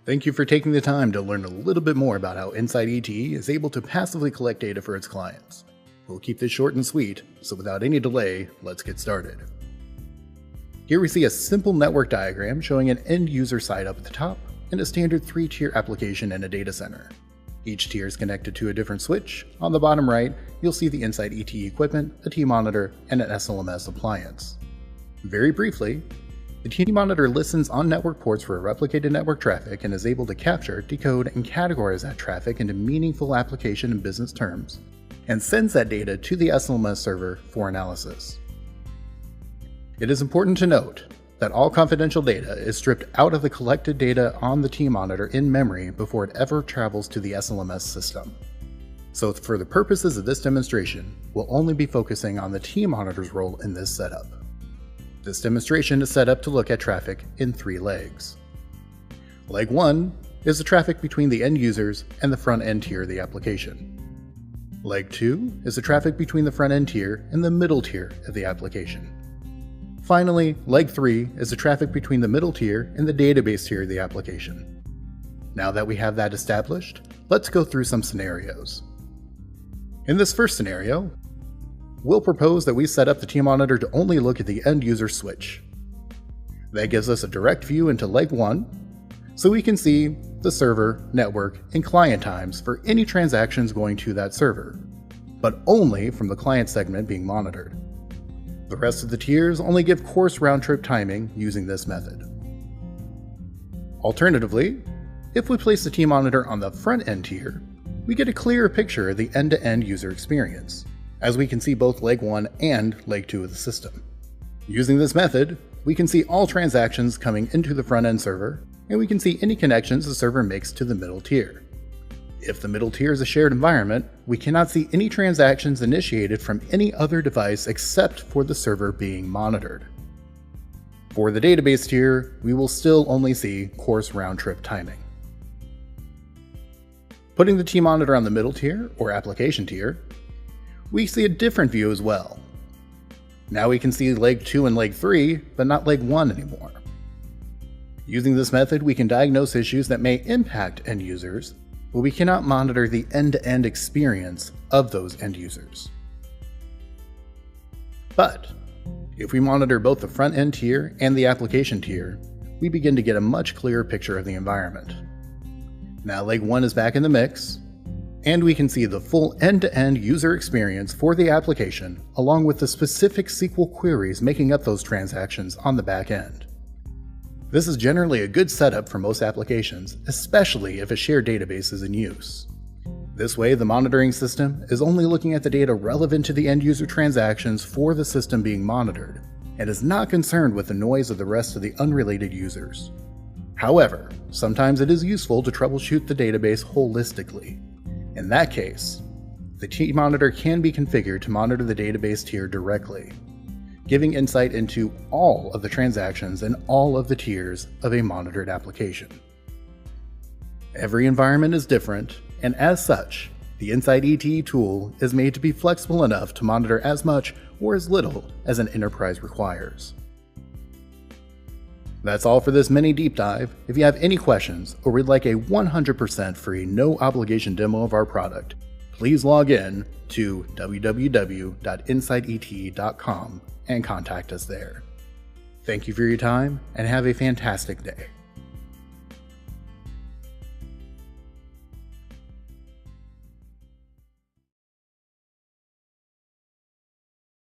Thank you for taking the time to learn a little bit more about how InsightET is able to passively collect data for its clients. We'll keep this short and sweet, so without any delay, let's get started. Here we see a simple network diagram showing an end user site up at the top and a standard 3-tier application in a data center. Each tier is connected to a different switch. On the bottom right, you'll see the InsightET equipment, a tMonitor, and an SLMS appliance. Very briefly, the tMonitor listens on network ports for replicated network traffic and is able to capture, decode, and categorize that traffic into meaningful application and business terms, and sends that data to the SLMS server for analysis. It is important to note that all confidential data is stripped out of the collected data on the tMonitor in memory before it ever travels to the SLMS system. So for the purposes of this demonstration, we'll only be focusing on the tMonitor's role in this setup. This demonstration is set up to look at traffic in 3 legs. Leg 1 is the traffic between the end users and the front-end tier of the application. Leg 2 is the traffic between the front-end tier and the middle tier of the application. Finally, Leg 3 is the traffic between the middle tier and the database tier of the application. Now that we have that established, let's go through some scenarios. In this first scenario, we'll propose that we set up the tMonitor to only look at the end user switch. That gives us a direct view into Leg 1, so we can see the server, network, and client times for any transactions going to that server, but only from the client segment being monitored. The rest of the tiers only give coarse round-trip timing using this method. Alternatively, if we place the tMonitor on the front-end tier, we get a clearer picture of the end-to-end user experience, as we can see both Leg 1 and Leg 2 of the system. Using this method, we can see all transactions coming into the front-end server, and we can see any connections the server makes to the middle tier. If the middle tier is a shared environment, we cannot see any transactions initiated from any other device except for the server being monitored. For the database tier, we will still only see coarse round-trip timing. Putting the tMonitor on the middle tier, or application tier, we see a different view as well. Now we can see Leg 2 and Leg 3, but not Leg 1 anymore. Using this method, we can diagnose issues that may impact end users, but we cannot monitor the end-to-end experience of those end users. But if we monitor both the front-end tier and the application tier, we begin to get a much clearer picture of the environment. Now Leg 1 is back in the mix, and we can see the full end-to-end user experience for the application, along with the specific SQL queries making up those transactions on the back end. This is generally a good setup for most applications, especially if a shared database is in use. This way, the monitoring system is only looking at the data relevant to the end user transactions for the system being monitored, and is not concerned with the noise of the rest of the unrelated users. However, sometimes it is useful to troubleshoot the database holistically. In that case, the tMonitor can be configured to monitor the database tier directly, giving insight into all of the transactions and all of the tiers of a monitored application. Every environment is different, and as such, the InsightET tool is made to be flexible enough to monitor as much or as little as an enterprise requires. That's all for this mini deep dive. If you have any questions or would like a 100% free, no obligation demo of our product, please log in to www.insightet.com and contact us there. Thank you for your time and have a fantastic day.